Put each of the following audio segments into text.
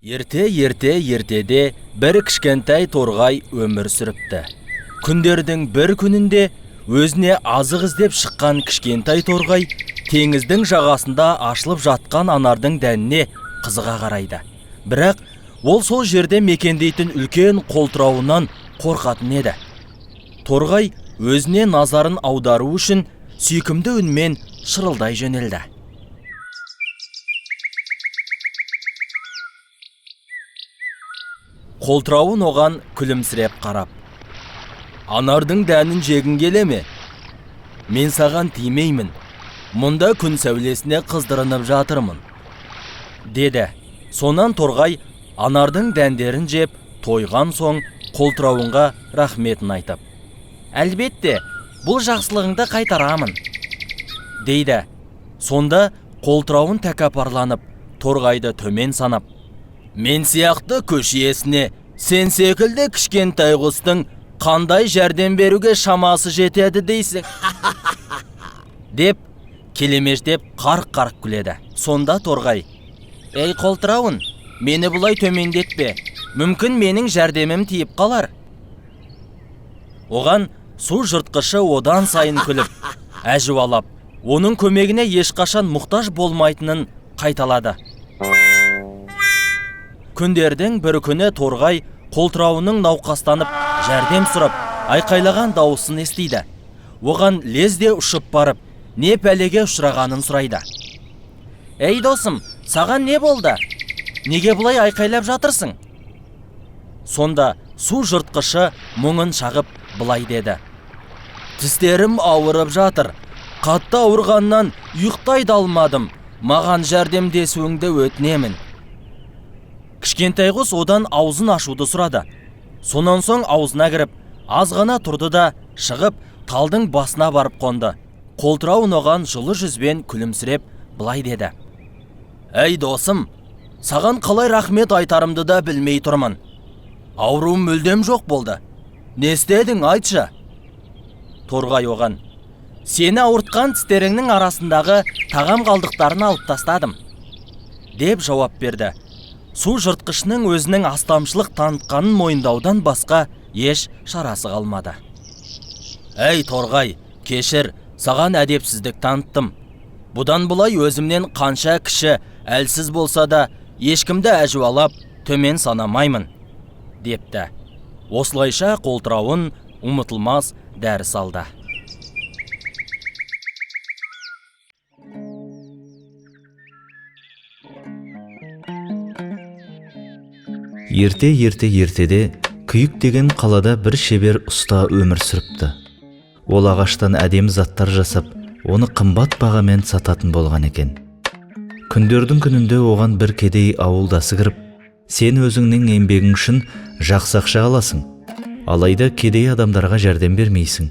Ертеде бір кішкентай торғай өмір сүріпті. Күндердің бір күнінде өзіне азық іздеп шыққан кішкентай торғай теңіздің жағасында ашылып жатқан анардың дәніне қызыға қарайды. Бірақ ол сол жерде мекендейтін үлкен қолтырауынан қорқатын еді. Торғай өзіне назарын аудару үшін сүйкімді үнмен шырылдай жөнелді. Қолтырауын оған күлімсіреп қарап: «Анардың дәнін жегін келе ме? Мен саған тимеймін. Мұнда күн сәулесіне қыздырынып жатырмын», деді. Сонан торғай анардың дәндерін жеп тойған соң қолтырауынға рахметін айтып: «Әлбетте, бұл жақсылығыңды қайтарамын», дейді. Сонда қолтырауын тәкаппарланып, торғайды төмен санап: «Мен сияқты көш иесіне сен секілді кішкентай құстың қандай жәрдем беруге шамасы жетеді дейсің?» деп келемеждеп қарқ-қарқ күледі. Сонда торғай: «Ей қолтырауын, мені бұлай төмендетпе, мүмкін менің жәрдемім тиіп қалар». Оған су жыртқышы одан сайын күліп, әжуалап, оның көмегіне ешқашан мұқтаж болмайтынын қайталады. Күндердің бір күні торғай қолтырауының науқастанып жәрдем сұрап айқайлаған дауысын естиді. Оған лезде ұшып барып, не пәлеге ұшырағанын сұрайды. «Ей досым, саған не болды? Неге бұлай айқайлап жатырсың?» Сонда су жыртқышы мұңын шағып былай деді: «Тістерім ауырып жатыр. Қатты ауырғаннан ұйықтай да алмадым. Маған жәрдемдесуіңді өтінемін». Кішкентай құс одан аузын ашуды сұрады. Сонан соң аузына кіріп, аз ғана тұрды да шығып, талдың басына барып қонды. Қолтырауын оған жылы жүзбен күлімсіреп былай деді: «Әй досым, саған қалай рахмет айтарымды да білмей тұрмын. Ауруым мүлдем жоқ болды. Не істедің, айтшы?» Торғай оған: «Сені ауыртқан тістеріңнің арасындағы тағам қалдықтарын алып тастадым», деп жауап берді. Су жыртқышының өзінің астамшылық танытқанын мойындаудан басқа еш шарасы қалмады. «Әй торғай, кешір, саған әдепсіздік таныттым. Бұдан бұлай өзімнен қанша кіші, әлсіз болса да, ешкімді әжуалап, төмен санамаймын», депті. Осылайша қолтырауын ұмытылмас дәріс алды. Ертеде Күйік деген қалада бір шебер ұста өмір сүріпті. Ол ағаштан әдемі заттар жасап, оны қымбат бағамен сататын болған екен. Күндердің күнінде оған бір кедей ауылдасы кіріп: «Сен өзіңнің еңбегің үшін жақсы ақша аласың, алайда кедей адамдарға жәрдем бермейсің.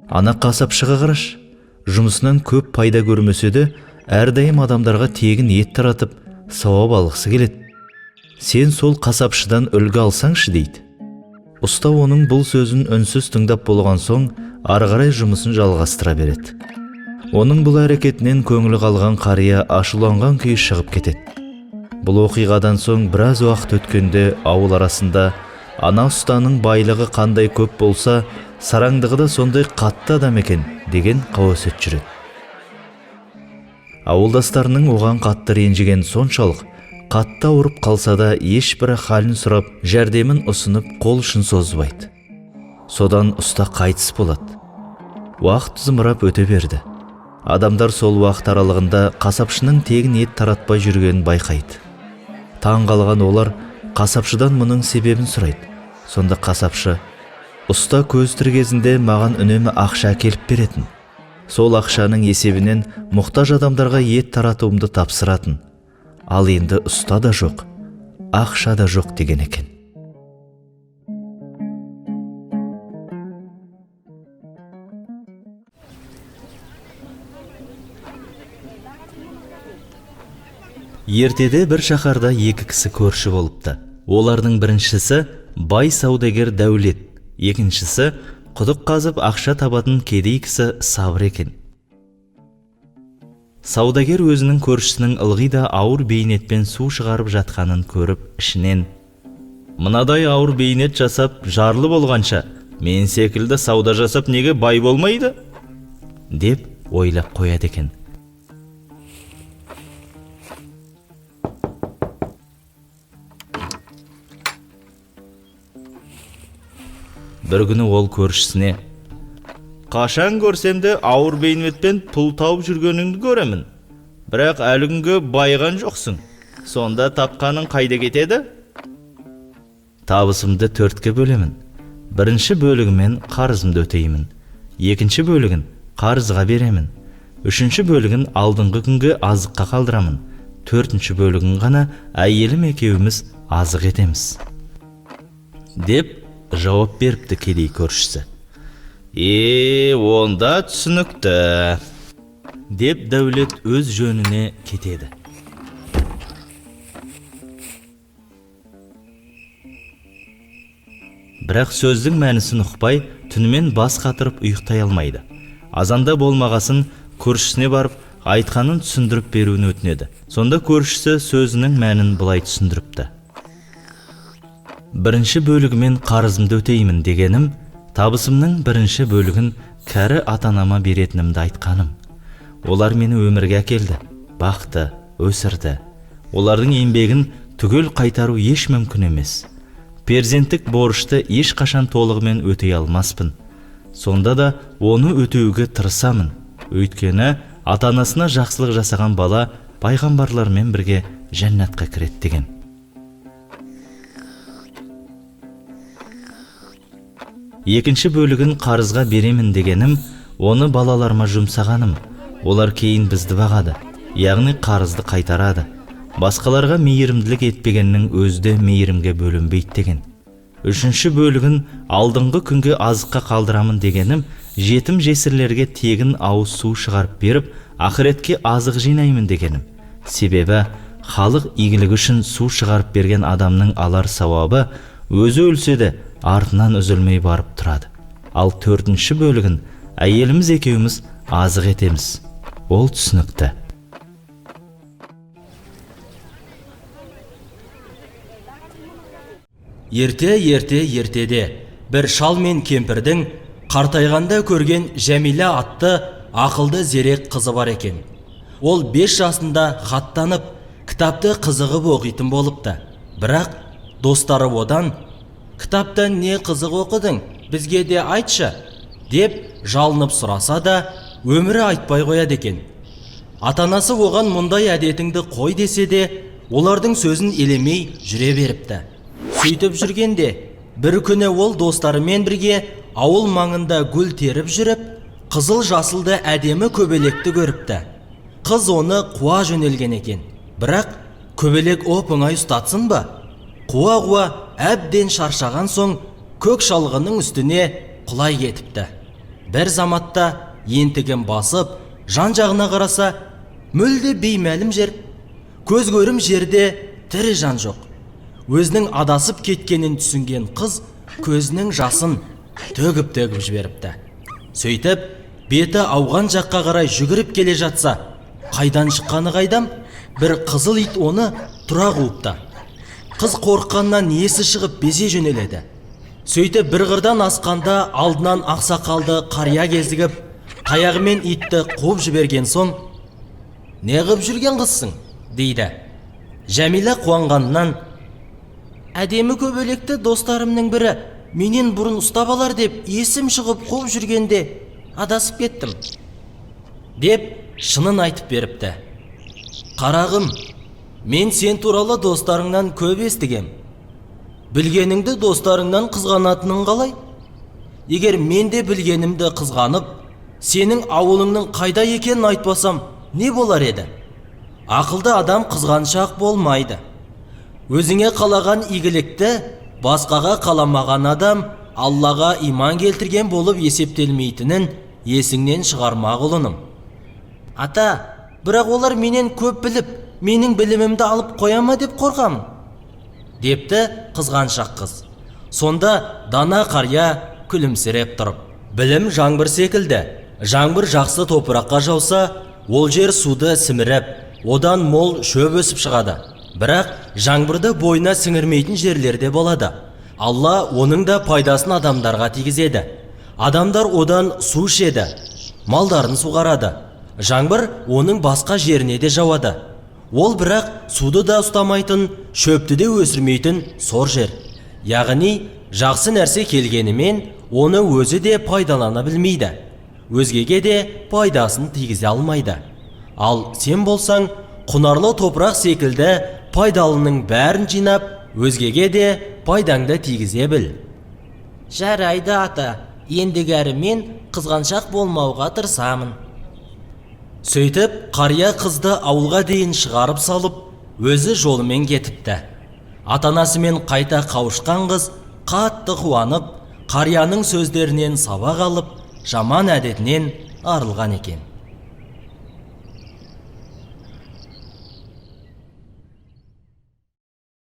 Ана қасапшыға қараш, жұмысынан көп пайда көрмесе де, әрдайым адамдарға тегін ет таратып, сауап алғысы келеді. Сен сол қасапшыдан үлгі алсаңшы», дейді. Ұста оның бұл сөзін үнсіз тыңдап болған соң, ары қарай жұмысын жалғастыра береді. Оның бұл әрекетінен көңілі қалған қария ашуланған күйі шығып кетеді. Бұл оқиғадан соң біраз уақыт өткенде ауыл арасында ана ұстаның байлығы қандай көп болса, сараңдығы да сондай қатты адам екен деген қауесет жүреді. Ауылдастарының оған қатты ренжіген соншалық, қатты ауырып қалса да ешбірі халін сұрап, жәрдемін ұсынып қол ұшын созбайды. Содан ұста қайтыс болады. Уақыт зымырап өте берді. Адамдар сол уақыт аралығында қасапшының тегін ет таратпай жүргенін байқайды. Таң қалған олар қасапшыдан мұның себебін сұрайды. Сонда қасапшы: «Ұста көз тірі кезінде маған үнемі ақша әкеліп беретін. Сол ақшаның есебінен мұқтаж адамдарға ет таратуымды тапсыратын. Ал енді ұста да жоқ, ақша да жоқ» деген екен. Ертеде бір шаһарда екі кісі көрші болыпты. Олардың біріншісі бай саудагер Дәулет, екіншісі құдық қазып ақша табатын кедей кісі Сабыр екен. Саудагер өзінің көршісінің ылғи да ауыр бейнетпен су шығарып жатқанын көріп ішінен: «Мынадай ауыр бейнет жасап жарлы болғанша, мен секілді сауда жасап неге бай болмайды?» деп ойлап қояды екен. Бір күні ол көршісіне: «Қашан көрсемде ауыр бейнетпен пұл тауып жүргеніңді көремін. Бірақ әлі күнге байыған жоқсың. Сонда тапқаның қайда кетеді?» «Табысымды 4-ке бөлемін. Бірінші бөлігімен қарызымды өтеймін. Екінші бөлігін қарызға беремін. Үшінші бөлігін алдыңғы күнге азыққа қалдырамын. Төртінші бөлігін ғана әйелім екеуміз азық етеміз», деп жауап беріпті кедей көршісі. Онда түсінікті», деп Дәулет өз жөніне кетеді. Бірақ сөздің мәнісін ұқпай, түнімен бас қатырып ұйықтай алмайды. Азанда болмағасын көршісіне барып, айтқанын түсіндіріп беруін өтінеді. Сонда көршісі сөзінің мәнін былай түсіндіріпті: «Бірінші бөлігімен қарызымды өтеймін дегенім, табысымның бірінші бөлігін кәрі ата-анама беретінімді айтқаным. Олар мені өмірге әкелді, бақты, өсірді. Олардың еңбегін түгел қайтару еш мүмкін емес. Перзенттік борышты ешқашан толығымен өтей алмаспын. Сонда да оны өтеуге тырысамын. Өйткені ата-анасына жақсылық жасаған бала пайғамбарлармен бірге жәннатқа кіреді» деген. Екінші бөлігін қарызға беремін дегенім, оны балаларыма жұмсағаным. Олар кейін бізді бағады, яғни қарызды қайтарады. Басқаларға мейірімділік етпегеннің өзді мейірімге бөлінбейді деген. Үшінші бөлігін алдыңғы күнге азыққа қалдырамын дегенім, жетім жесірлерге тегін ауыз су шығарып беріп, ақыретке азық жинаймын дегенім. Себебі халық игілігі үшін су шығарып берген адамның алар сауабы өзі өлсе де артынан үзілмей барып тұрады. Ал төртінші бөлігін әйеліміз екеуміз азық етеміз. Ол түсінікті. Ертеде бір шал мен кемпірдің қартайғанда көрген Жәмилә атты ақылды зерек қызы бар екен. Ол 5 жасында хаттанып, кітапты қызығып оқитын болыпты. Бірақ достары одан: «Кітаптан не қызық оқыдың? Бізге де айтшы», деп жалынып сұраса да, өмірі айтпай қояды екен. Ата-анасы оған мұндай әдетіңді қой десе де, олардың сөзін елемей жүре беріпті. Сөйтіп жүргенде, бір күні ол достарымен бірге ауыл маңында гүл теріп жүріп, қызыл жасылды әдемі көбелекті көріпті. Қыз оны қуа жөнелген екен. Бірақ көбелек оп-оңай ұстатсын ба? Қуа-қуа әбден шаршаған соң көк шалғының үстіне құлай кетіпті. Бір заматта ентігін басып, жан-жағына қараса, мүлде беймәлім жер. Көз көрім жерде тірі жан жоқ. Өзінің адасып кеткенін түсінген қыз көзінің жасын төгіп жіберіпті. Сөйтіп, беті ауған жаққа қарай жүгіріп келе жатса, қайдан шыққаны қайдам, бір қызыл ит оны тұра қуыпты. Қыз қорыққаннан есі шығып безе жөнеледі. Сөйтіп бір қырдан асқанда алдынан ақсақалды қария кезігіп, таяғымен итті қуып жіберген соң: «Не қып жүрген қызсың?» дейді. Жәмилә қуанғаннан: «Әдемі көбелекті достарымның бірі менен бұрын ұстап алар деп есім шығып қуып жүргенде адасып кеттім», деп шынын айтып беріпті. «Қарағым, мен сен туралы достарыңнан көп естігем. Білгеніңді достарыңнан қызғанатының қалай? Егер мен де білгенімді қызғанып, сенің ауылыңның қайда екенін айтпасам, не болар еді? Ақылды адам қызғаншақ болмайды. Өзіңе қалаған игілікті басқаға қаламаған адам Аллаға иман келтірген болып есептелмейтінін есіңнен шығармақ ұлыным. Ата, бірақ олар менен көп біліп, менің білімімді алып қояма деп қорқамын», депті қызғаншақ қыз. Сонда дана қария күлімсіреп тұрып: «Білім жаңбыр секілді. Жаңбыр жақсы топыраққа жауса, ол жер суды сіміріп, одан мол шөп өсіп шығады. Бірақ жаңбырды бойына сіңірмейтін жерлерде болады. Алла оның да пайдасын адамдарға тигізеді. Адамдар одан су ішеді, малдарын суғарады. Жаңбыр оның басқа жеріне де жауады. Ол бірақ суды да ұстамайтын, шөпті де өсірмейтін сор жер. Яғни жақсы нәрсе келгенімен оны өзі де пайдалана білмейді. Өзгеге де пайдасын тигізе алмайды. Ал сен болсаң, құнарлы топырақ секілді пайдалының бәрін жинап, өзгеге де пайдаңды тигізе біл. Жарайды ата, ендігәрі мен қызғаншақ болмауға тырысамын. Сөйтіп, қария қызды ауылға дейін шығарып салып, өзі жолымен кетіпті. Атанасымен қайта қауышқан қыз қатты қуанып, қарияның сөздерінен сабақ алып, жаман әдетінен арылған екен.